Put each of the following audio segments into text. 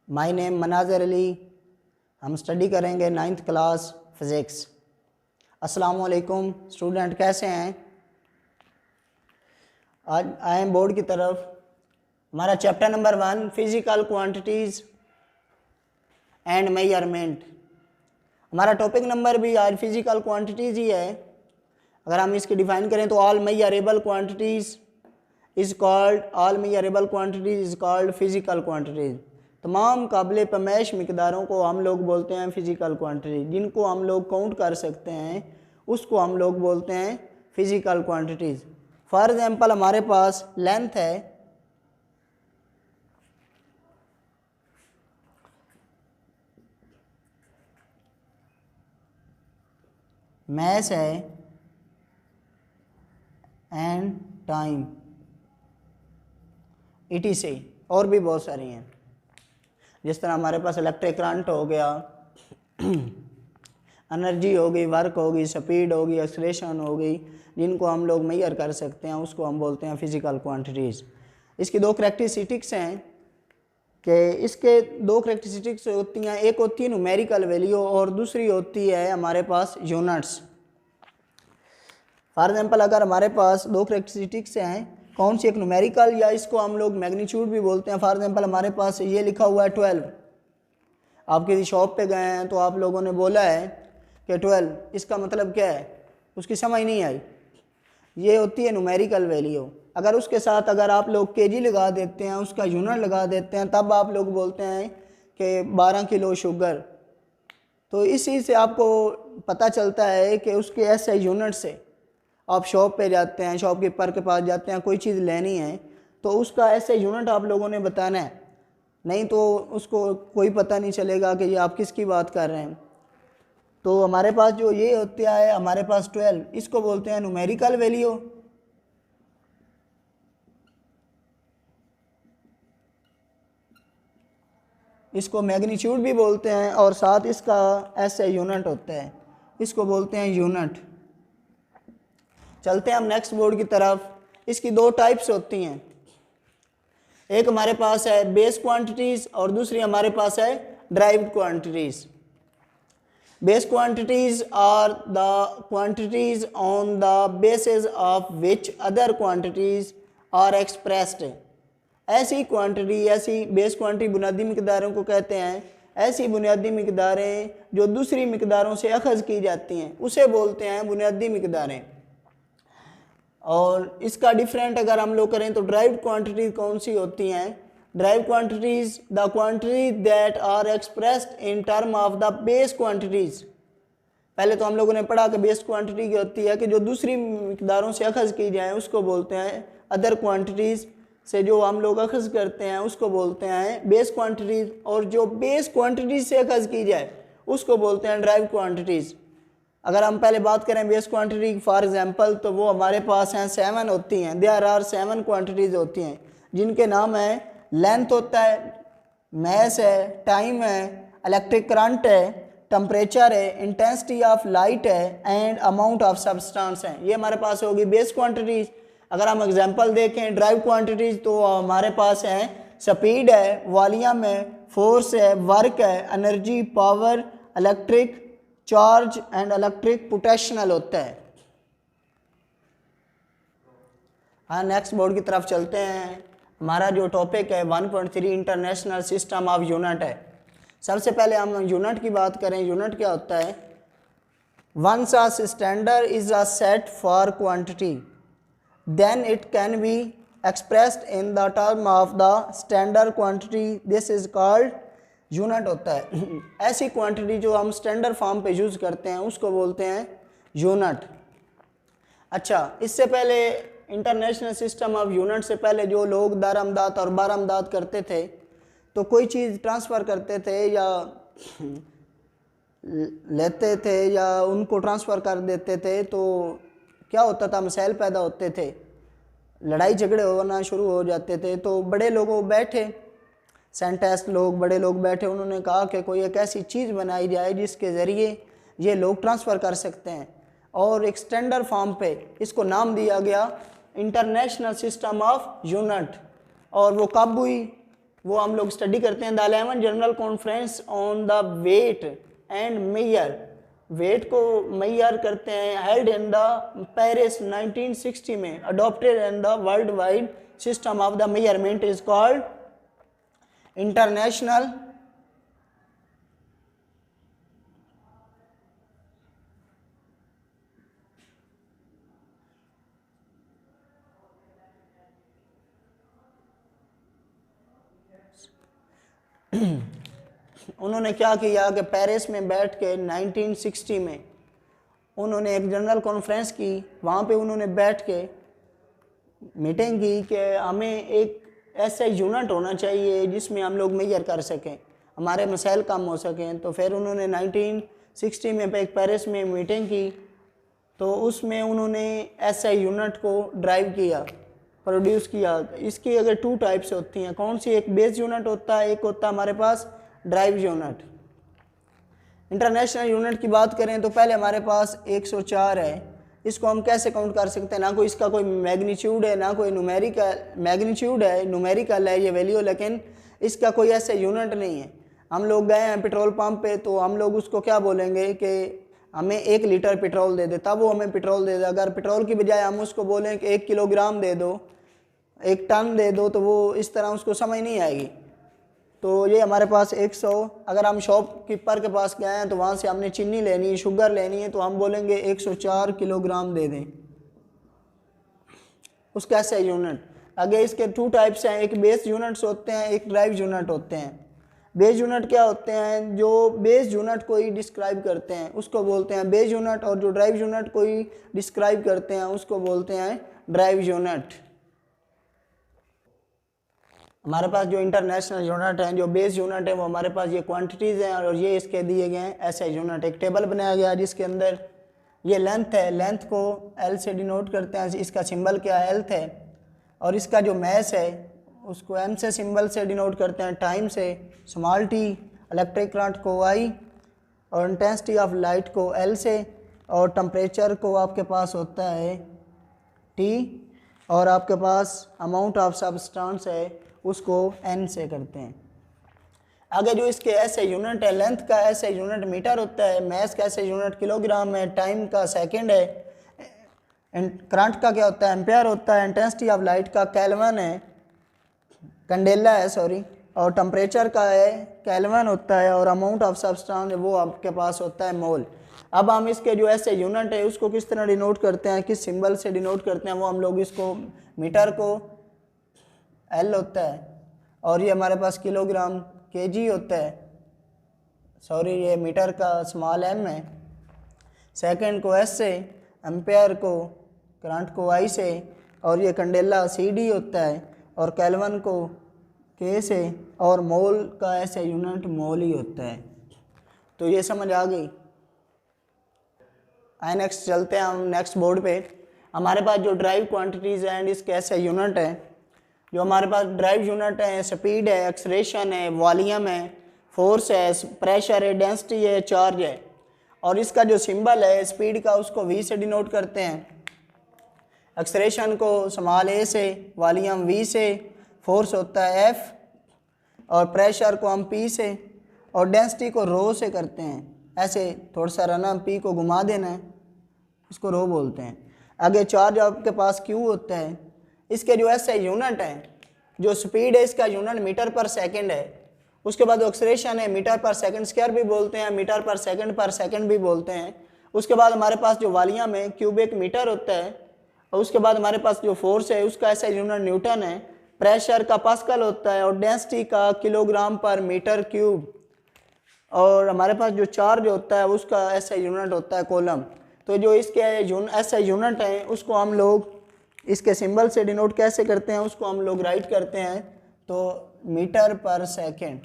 My name मनाज़र Ali. हम study करेंगे 9th class physics. अस्सलाम वालेकुम स्टूडेंट, कैसे हैं? आज आए बोर्ड की तरफ। हमारा chapter number 1 physical quantities and measurement. हमारा टॉपिक नंबर भी आज फिज़िकल क्वांटिटीज़ ही है। अगर हम इसकी डिफ़ाइन करें तो all measurable quantities is called physical quantities. तमाम काबिल पैमाइश मिकदारों को हम लोग बोलते हैं फ़िज़िकल क्वांटिटी। जिनको हम लोग काउंट कर सकते हैं उसको हम लोग बोलते हैं फ़िज़िकल क्वांटिटीज़। फॉर एग्ज़ाम्पल हमारे पास लेंथ है, मैस है एंड टाइम, ETC और भी बहुत सारी हैं। जिस तरह हमारे पास इलेक्ट्रिक करंट हो गया, एनर्जी हो गई, वर्क होगी, स्पीड होगी, एक्सलेशन होगी, जिनको हम लोग मेजर कर सकते हैं उसको हम बोलते हैं फिज़िकल क्वांटिटीज़। इसकी दो करैक्टरिस्टिक्स हैं कि इसके दो करैक्टरिस्टिक्स होती हैं। एक होती है न्यूमेरिकल वैल्यू और दूसरी होती है हमारे पास यूनिट्स। फॉर एग्जांपल अगर हमारे पास दो करैक्टरिस्टिक्स हैं, कौन सी? एक न्यूमेरिकल या इसको हम लोग मैग्नीट्यूड भी बोलते हैं। फॉर एग्जांपल हमारे पास ये लिखा हुआ है 12। आप किसी शॉप पे गए हैं तो आप लोगों ने बोला है कि 12, इसका मतलब क्या है? उसकी समझ नहीं आई। ये होती है न्यूमेरिकल वैल्यू। अगर उसके साथ अगर आप लोग केजी लगा देते हैं, उसका यूनिट लगा देते हैं, तब आप लोग बोलते हैं कि 12 किलो शुगर। तो इसी से आपको पता चलता है कि उसके ऐसे यूनिट से आप शॉप पे जाते हैं, शॉपकीपर के पास जाते हैं, कोई चीज़ लेनी है तो उसका ऐसे यूनिट आप लोगों ने बताना है, नहीं तो उसको कोई पता नहीं चलेगा कि ये आप किसकी बात कर रहे हैं। तो हमारे पास जो ये होता है, हमारे पास 12, इसको बोलते हैं न्यूमेरिकल वैल्यू। इसको मैग्नीट्यूड भी बोलते हैं और साथ इसका ऐसे यूनिट होता है, इसको बोलते हैं यूनिट। चलते हैं हम नेक्स्ट बोर्ड की तरफ। इसकी दो टाइप्स होती हैं। एक हमारे पास है बेस क्वांटिटीज़ और दूसरी हमारे पास है derived quantities. Base quantities are the quantities on the basis of which other quantities are expressed. ऐसी क्वांटिटी, ऐसी बेस क्वांटिटी बुनियादी मिकदारों को कहते हैं। ऐसी बुनियादी मिकदारें जो दूसरी मिकदारों से अखज़ की जाती हैं उसे बोलते हैं बुनियादी मिकदारें। और इसका डिफरेंट अगर हम लोग करें तो ड्राइव्ड क्वांटिटीज़ कौन सी होती हैं? Derived quantities the quantities that are expressed in term of the base quantities. पहले तो हम लोगों ने पढ़ा कि बेस क्वांटिटी की होती है कि जो दूसरी मिकदारों से अखज़ की जाए उसको बोलते हैं। अदर क्वांटिटीज़ से जो हम लोग अखज़ करते हैं उसको बोलते हैं बेस क्वांटिटीज़, और जो बेस क्वांटिटीज़ से अखज़ की जाए उसको बोलते हैं ड्राइव्ड क्वांटिटीज़। अगर हम पहले बात करें बेस क्वांटिटी की फॉर एग्जांपल, तो वो हमारे पास हैं 7 होती हैं। देयर आर 7 क्वांटिटीज़ होती हैं जिनके नाम है लेंथ होता है, मैस है, टाइम है, इलेक्ट्रिक करंट है, टेम्परेचर है, इंटेंसिटी ऑफ लाइट है एंड अमाउंट ऑफ सब्सटेंस है। ये हमारे पास होगी बेस क्वांटिटीज़। अगर हम एग्जांपल देखें ड्राइव क्वांटिटीज़ तो हमारे पास हैं स्पीड है, वॉल्यूम है, फोर्स है, वर्क है, energy, power, electric charge and electric potential होता है। हाँ, नेक्स्ट बोर्ड की तरफ चलते हैं। हमारा जो टॉपिक है 1.3 इंटरनेशनल सिस्टम ऑफ यूनिट है। सबसे पहले हम यूनिट की बात करें। यूनिट क्या होता है? Once a standard is a set for quantity then it can be expressed in the term of the standard quantity, this is called unit होता है। ऐसी क्वांटिटी जो हम स्टैंडर्ड फॉर्म पे यूज़ करते हैं उसको बोलते हैं यूनिट। अच्छा, इससे पहले इंटरनेशनल सिस्टम ऑफ यूनिट से पहले जो लोग दारमदाद और बारमदाद करते थे तो कोई चीज़ ट्रांसफ़र करते थे या लेते थे या उनको ट्रांसफ़र कर देते थे तो क्या होता था? मसाइल पैदा होते थे, लड़ाई झगड़े होना शुरू हो जाते थे। तो बड़े लोगों बैठे, साइंटिस्ट लोग, बड़े लोग बैठे, उन्होंने कहा कि कोई एक ऐसी चीज़ बनाई जाए जिसके ज़रिए ये लोग ट्रांसफ़र कर सकते हैं, और एक स्टैंडर्ड फॉर्म पे इसको नाम दिया गया इंटरनेशनल सिस्टम ऑफ यूनिट। और वो कब हुई? वो हम लोग स्टडी करते हैं। The 11th general conference on the weight and measure, weight को मेयर करते हैं, हेल्ड इन द पेरिस 1960 में, adopted in the world wide system of the measurement is called international उन्होंने क्या किया कि पेरिस में बैठ के 1960 में उन्होंने एक जनरल कॉन्फ्रेंस की, वहाँ पे उन्होंने बैठ के मीटिंग की कि हमें एक ऐसा यूनिट होना चाहिए जिसमें हम लोग मेजर कर सकें, हमारे मसाइल कम हो सकें। तो फिर उन्होंने 1960 में एक पेरिस में मीटिंग की, तो उसमें उन्होंने ऐसा यूनिट को ड्राइव किया, प्रोड्यूस किया। इसकी अगर 2 टाइप्स होती हैं, कौन सी, एक बेस यूनिट होता है, एक होता है हमारे पास ड्राइव यूनिट। इंटरनेशनल यूनिट की बात करें तो पहले हमारे पास 104 है, इसको हम कैसे काउंट कर सकते हैं, ना कोई इसका कोई मैग्नीट्यूड है, ना कोई न्यूमेरिकल मैग्नीट्यूड है, न्यूमेरिकल है ये वैल्यू, लेकिन इसका कोई ऐसे यूनिट नहीं है। हम लोग गए हैं पेट्रोल पंप पे, तो हम लोग उसको क्या बोलेंगे कि हमें 1 लीटर पेट्रोल दे दे, तब वो हमें पेट्रोल दे दे। अगर पेट्रोल की बजाय हम उसको बोलें कि 1 किलोग्राम दे दो, 1 टन दे दो, तो वो इस तरह उसको समझ नहीं आएगी। तो ये हमारे पास 100, अगर हम शॉपकीपर के पास गए हैं तो वहाँ से हमने चीनी लेनी है, शुगर लेनी है, तो हम बोलेंगे 104 किलोग्राम दे दें, उसका ऐसा यूनिट। आगे इसके 2 टाइप्स हैं, एक बेस यूनिट्स होते हैं, एक ड्राइव यूनिट होते हैं। बेस यूनिट क्या होते हैं, जो बेस यूनिट को ही डिस्क्राइब करते हैं उसको बोलते हैं बेस यूनिट, और जो ड्राइव यूनिट को ही डिस्क्राइब करते हैं उसको बोलते हैं ड्राइव यूनिट। हमारे पास जो इंटरनेशनल यूनिट हैं, जो बेस यूनिट है, वो हमारे पास ये क्वांटिटीज़ हैं और ये इसके दिए गए हैं ऐसे यूनिट। एक टेबल बनाया गया जिसके अंदर ये लेंथ है, लेंथ को एल से डिनोट करते हैं, इसका सिंबल क्या है, एल्थ है। और इसका जो मैस है उसको एम से सिंबल से डिनोट करते हैं, टाइम से स्मॉल टी, इलेक्ट्रिक करंट को आई, और इंटेंसिटी ऑफ लाइट को एल से, और टेम्परेचर को आपके पास होता है टी, और आपके पास अमाउंट ऑफ सब्सटेंस है उसको एन से करते हैं। आगे जो इसके ऐसे यूनिट है, लेंथ का ऐसे यूनिट मीटर होता है, मैस का ऐसे यूनिट किलोग्राम है, टाइम का सेकंड है, करंट का क्या होता है, एम्पेयर होता है, इंटेंसिटी ऑफ लाइट का केल्विन है, कैंडेला है सॉरी, और टेम्परेचर का है केल्विन होता है, और अमाउंट ऑफ सब्सटेंस वो आपके पास होता है मोल। अब हम इसके जो ऐसे यूनिट है उसको किस तरह डिनोट करते हैं, किस सिंबल से डिनोट करते हैं, वो हम लोग इसको मीटर को एल होता है, और ये हमारे पास किलोग्राम केजी होता है, सॉरी ये मीटर का स्मॉल एम है, सेकंड को एस से, एम्पेयर को करंट को आई से, और ये कैंडेला सी डी होता है, और केल्विन को के से, और मोल का ऐसे यूनिट मोल ही होता है। तो ये समझ आ गई। आए नेक्स्ट चलते हैं हम नेक्स्ट बोर्ड पे। हमारे पास जो ड्राइव क्वांटिटीज़ हैं एंड इसके ऐसे यूनिट है, जो हमारे पास ड्राइव यूनिट है, स्पीड है, एक्सलेरेशन है, वॉल्यूम है, फोर्स है, प्रेशर है, डेंसिटी है, चार्ज है। और इसका जो सिंबल है स्पीड का उसको वी से डिनोट करते हैं, एक्सलेरेशन को स्मॉल ए से, वॉल्यूम वी से, फोर्स होता है एफ, और प्रेशर को हम पी से, और डेंसिटी को रो से करते हैं। ऐसे थोड़ा सा रना पी को घुमा देना है, इसको रो बोलते हैं। आगे चार्ज आपके पास क्यू होता है। इसके जो ऐसे यूनिट हैं, जो स्पीड है इसका यूनिट मीटर पर सेकंड है, उसके बाद एक्सलेरेशन है मीटर पर सेकंड स्क्वायर भी बोलते हैं, मीटर पर सेकंड भी बोलते हैं। उसके बाद हमारे पास जो वॉल्यूम है क्यूबिक मीटर होता है, और उसके बाद हमारे पास जो फोर्स है उसका ऐसा यूनिट न्यूटन है, प्रेशर का पास्कल होता है, और डेंसिटी का किलोग्राम पर मीटर क्यूब, और हमारे पास जो चार्ज होता है उसका ऐसा यूनिट होता है कूलम। तो जो इसके ऐसे यूनिट हैं उसको हम लोग इसके सिंबल से डिनोट कैसे करते हैं, उसको हम लोग राइट करते हैं तो मीटर पर सेकंड,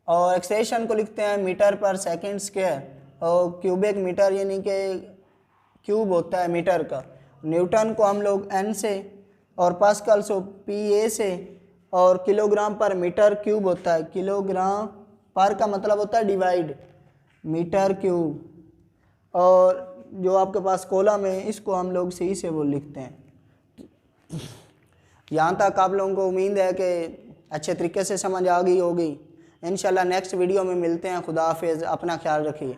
और एक्सलेरेशन को लिखते हैं मीटर पर सेकंड स्क्वायर, और क्यूबिक मीटर यानी कि क्यूब होता है मीटर का, न्यूटन को हम लोग एन से, और पास्कल सो पी ए से, और किलोग्राम पर मीटर क्यूब होता है, किलोग्राम पर का मतलब होता है डिवाइड, मीटर क्यूब, और जो आपके पास कॉलम है इसको हम लोग सी से वो लिखते हैं। यहाँ तक आप लोगों को उम्मीद है कि अच्छे तरीके से समझ आ गई होगी। इंशाल्लाह नेक्स्ट वीडियो में मिलते हैं। खुदा हाफिज़, अपना ख्याल रखिए।